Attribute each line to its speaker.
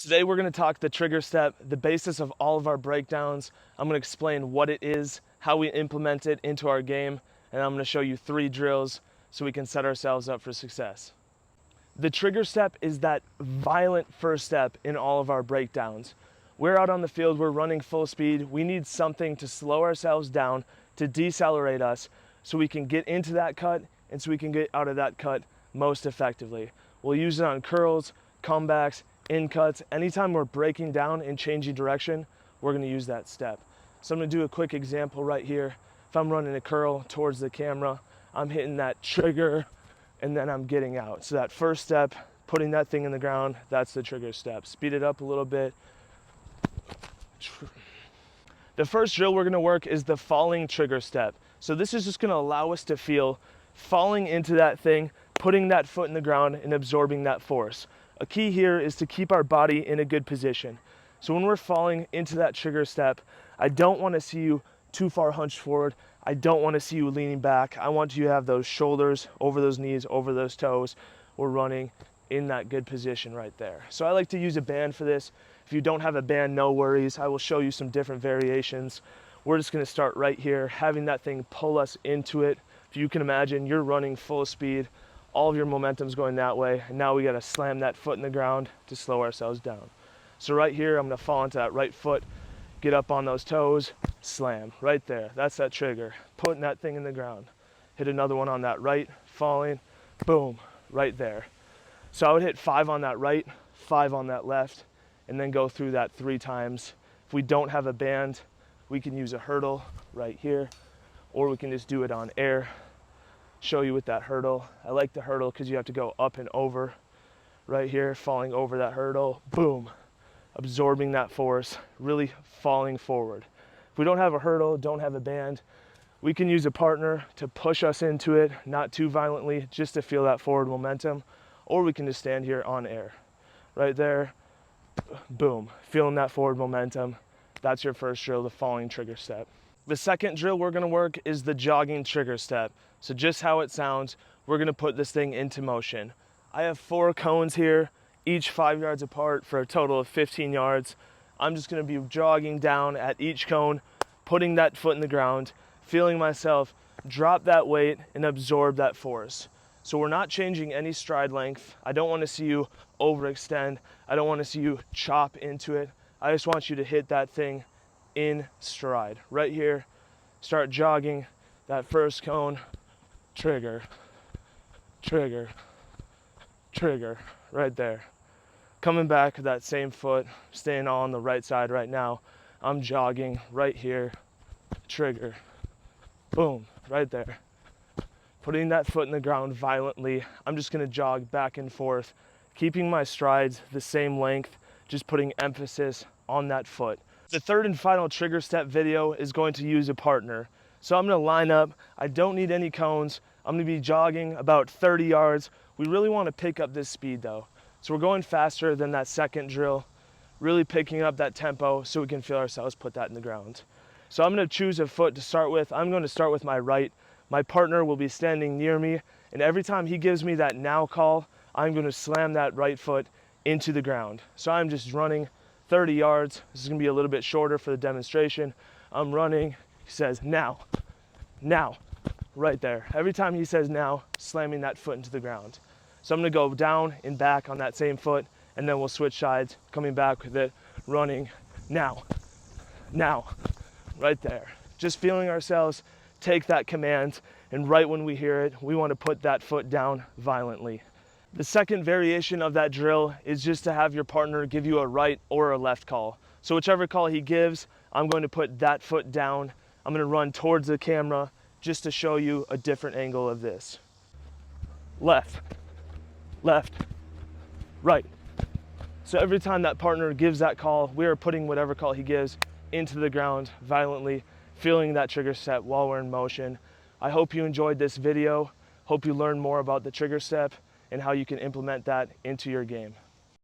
Speaker 1: Today we're going to talk the trigger step, the basis of all of our breakdowns. I'm going to explain what it is, how we implement it into our game, and I'm going to show you 3 drills so we can set ourselves up for success. The trigger step is that violent first step in all of our breakdowns. We're out on the field, we're running full speed. We need something to slow ourselves down, to decelerate us, so we can get into that cut and so we can get out of that cut most effectively. We'll use it on curls, comebacks, in cuts. Anytime we're breaking down and changing direction, we're going to use that step. So I'm going to do a quick example right here. If I'm running a curl towards the camera, I'm hitting that trigger and then I'm getting out. So that first step, putting that thing in the ground, that's the trigger step. Speed it up a little bit. The first drill we're going to work is the falling trigger step. So this is just going to allow us to feel falling into that thing, putting that foot in the ground and absorbing that force. A key here is to keep our body in a good position. So when we're falling into that trigger step, I don't want to see you too far hunched forward. I don't want to see you leaning back. I want you to have those shoulders over those knees, over those toes. We're running in that good position right there. So I like to use a band for this. If you don't have a band, no worries. I will show you some different variations. We're just going to start right here, having that thing pull us into it. If you can imagine, you're running full speed. All of your momentum's going that way, and now we got to slam that foot in the ground to slow ourselves down. So right here, I'm going to fall into that right foot, get up on those toes, slam, right there. That's that trigger, putting that thing in the ground. Hit another one on that right, falling, boom, right there. So I would hit 5 on that right, 5 on that left, and then go through that 3 times. If we don't have a band, we can use a hurdle right here, or we can just do it on air. Show you with that hurdle. I like the hurdle because you have to go up and over right here, falling over that hurdle, boom, absorbing that force, really falling forward. If we don't have a hurdle, don't have a band, we can use a partner to push us into it, not too violently, just to feel that forward momentum, or we can just stand here on air. Right there, boom, feeling that forward momentum. That's your first drill, the falling trigger step. The second drill we're going to work is the jogging trigger step. So just how it sounds, we're going to put this thing into motion. I have 4 cones here, each 5 yards apart for a total of 15 yards. I'm just going to be jogging down at each cone, putting that foot in the ground, feeling myself drop that weight and absorb that force. So we're not changing any stride length. I don't want to see you overextend. I don't want to see you chop into it. I just want you to hit that thing in stride. Right here, start jogging that first cone, trigger, trigger, trigger, right there. Coming back with that same foot, staying all on the right side right now. I'm jogging right here, trigger, boom, right there. Putting that foot in the ground violently. I'm just gonna jog back and forth, keeping my strides the same length, just putting emphasis on that foot. The third and final trigger step video is going to use a partner. So I'm gonna line up, I don't need any cones. I'm gonna be jogging about 30 yards. We really wanna pick up this speed though. So we're going faster than that second drill, really picking up that tempo so we can feel ourselves put that in the ground. So I'm gonna choose a foot to start with. I'm gonna start with my right. My partner will be standing near me, and every time he gives me that now call, I'm gonna slam that right foot into the ground. So I'm just running 30 yards. This is gonna be a little bit shorter for the demonstration. I'm running, he says now, right there. Every time he says now, slamming that foot into the ground. So I'm gonna go down and back on that same foot, and then we'll switch sides, coming back with it, running now, right there. Just feeling ourselves take that command, and right when we hear it, we wanna put that foot down violently. The second variation of that drill is just to have your partner give you a right or a left call. So whichever call he gives, I'm going to put that foot down. I'm going to run towards the camera just to show you a different angle of this. Left, left, right. So every time that partner gives that call, we are putting whatever call he gives into the ground violently, feeling that trigger step while we're in motion. I hope you enjoyed this video. Hope you learned more about the trigger step and how you can implement that into your game.